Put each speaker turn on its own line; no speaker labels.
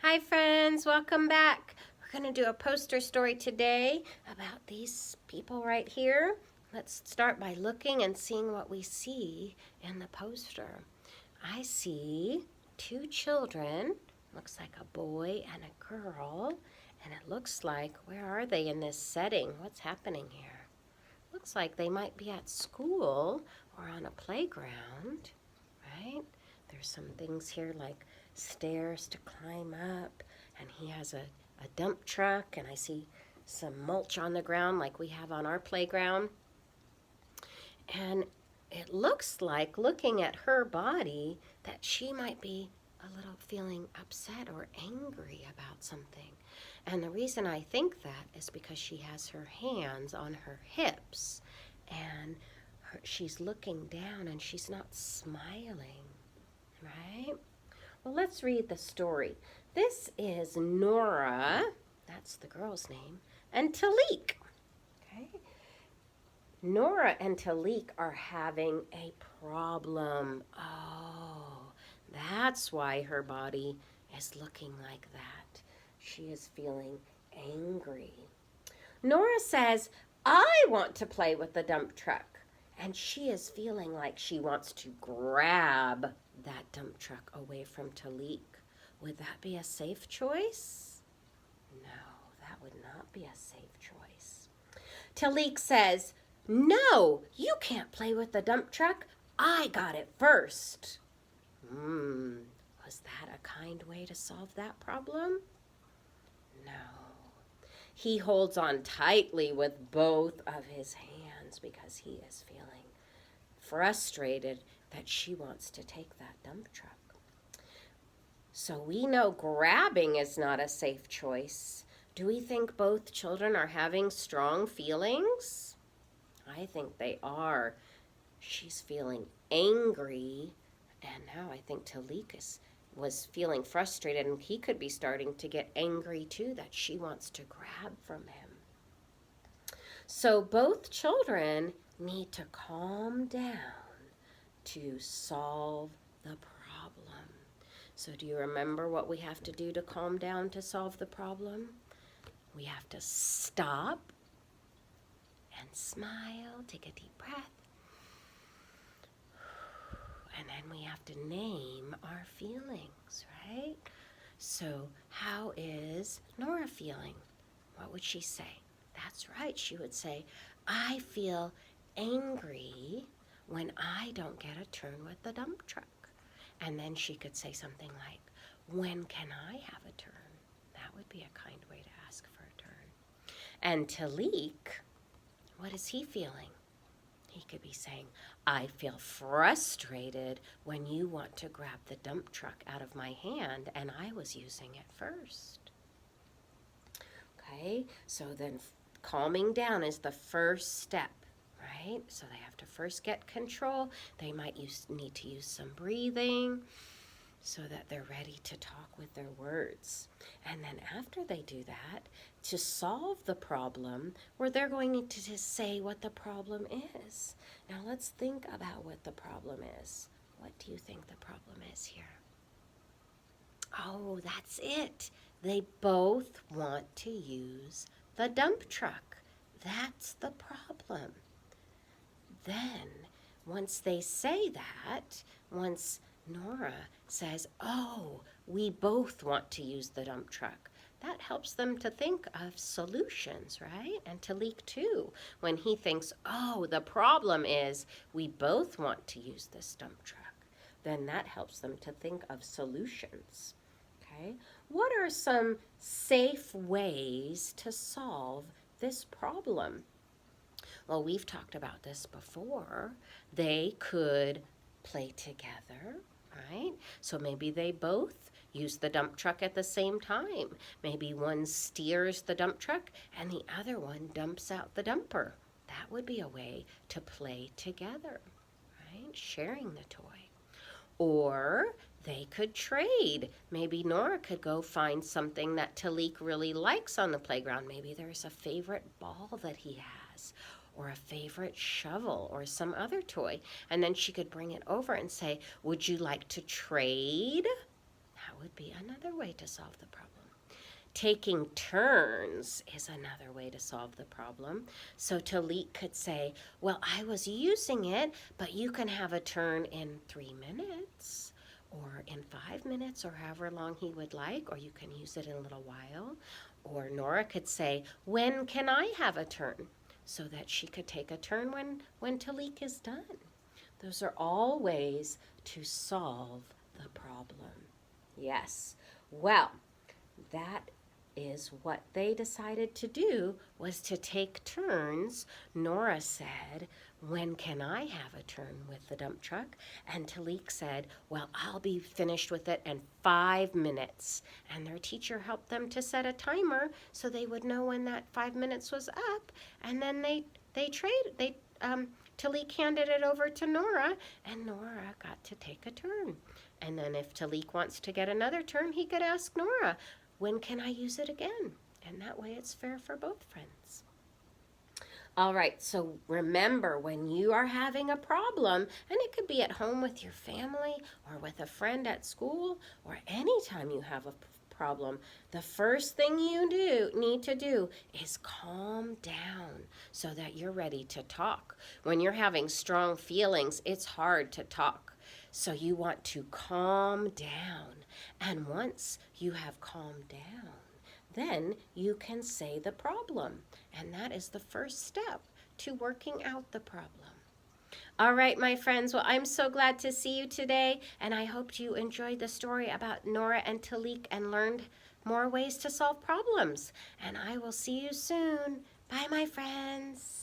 Hi friends, welcome back. We're going to do a poster story today about these people right here. Let's start by looking and seeing what we see in the poster. I see two children, looks like a boy and a girl, and it looks like, where are they in this setting? What's happening here? Looks like they might be at school or on a playground, right? There's some things here like stairs to climb up, and he has a dump truck, and I see some mulch on the ground like we have on our playground. And it looks like, looking at her body, that she might be a little feeling upset or angry about something. And the reason I think that is because she has her hands on her hips, and she's looking down and she's not smiling, right? Well, let's read the story. This is Nora, that's the girl's name, and Talik. Okay? Nora and Talik are having a problem. Oh, that's why her body is looking like that. She is feeling angry. Nora says, I want to play with the dump truck. And she is feeling like she wants to grab that dump truck away from Talik. Would that be a safe choice? No, that would not be a safe choice. Talik says, no, you can't play with the dump truck. I got it first. Was that a kind way to solve that problem? No. He holds on tightly with both of his hands because he is feeling frustrated that she wants to take that dump truck. So we know grabbing is not a safe choice. Do we think both children are having strong feelings? I think they are. She's feeling angry, and now I think Talik was feeling frustrated, and he could be starting to get angry too that she wants to grab from him. So both children need to calm down to solve the problem. So do you remember what we have to do to calm down to solve the problem? We have to stop and smile, take a deep breath. And then we have to name our feelings, right? So how is Nora feeling? What would she say? That's right, she would say, I feel angry when I don't get a turn with the dump truck. And then she could say something like, when can I have a turn? That would be a kind way to ask for a turn. And Talik, what is he feeling? He could be saying, I feel frustrated when you want to grab the dump truck out of my hand and I was using it first. Okay, so then calming down is the first step, right? So they have to first get control. They might need to use some breathing so that they're ready to talk with their words. And then after they do that, to solve the problem, where they're going to just say what the problem is. Now let's think about what the problem is. What do you think the problem is here? Oh, that's it. They both want to use the dump truck. That's the problem. Then, once they say that, once Nora says, oh, we both want to use the dump truck, that helps them to think of solutions, right? And Talik too, when he thinks, oh, the problem is we both want to use this dump truck, then that helps them to think of solutions. Okay, what are some safe ways to solve this problem? Well, we've talked about this before. They could play together, right? So maybe they both use the dump truck at the same time. Maybe one steers the dump truck and the other one dumps out the dumper. That would be a way to play together, right? Sharing the toy. Or they could trade. Maybe Nora could go find something that Talik really likes on the playground. Maybe there's a favorite ball that he has, or a favorite shovel, or some other toy. And then she could bring it over and say, would you like to trade? How would be another way to solve the problem. Taking turns is another way to solve the problem. So Talik could say, well, I was using it, but you can have a turn in 3 minutes or in 5 minutes or however long he would like, or you can use it in a little while. Or Nora could say, when can I have a turn? So that she could take a turn when Talik is done. Those are all ways to solve the problem. Yes. Well, that is what they decided to do, was to take turns. Nora said, when can I have a turn with the dump truck? And Talik said, well, I'll be finished with it in 5 minutes. And their teacher helped them to set a timer so they would know when that 5 minutes was up. And then Talik handed it over to Nora, and Nora got to take a turn. And then if Talik wants to get another turn, he could ask Nora, when can I use it again? And that way it's fair for both friends. All right, so remember, when you are having a problem, and it could be at home with your family or with a friend at school or anytime you have a problem, the first thing you need to do is calm down so that you're ready to talk. When you're having strong feelings, it's hard to talk. So you want to calm down. And once you have calmed down, then you can say the problem. And that is the first step to working out the problem. All right, my friends. Well, I'm so glad to see you today. And I hope you enjoyed the story about Nora and Talik and learned more ways to solve problems. And I will see you soon. Bye, my friends.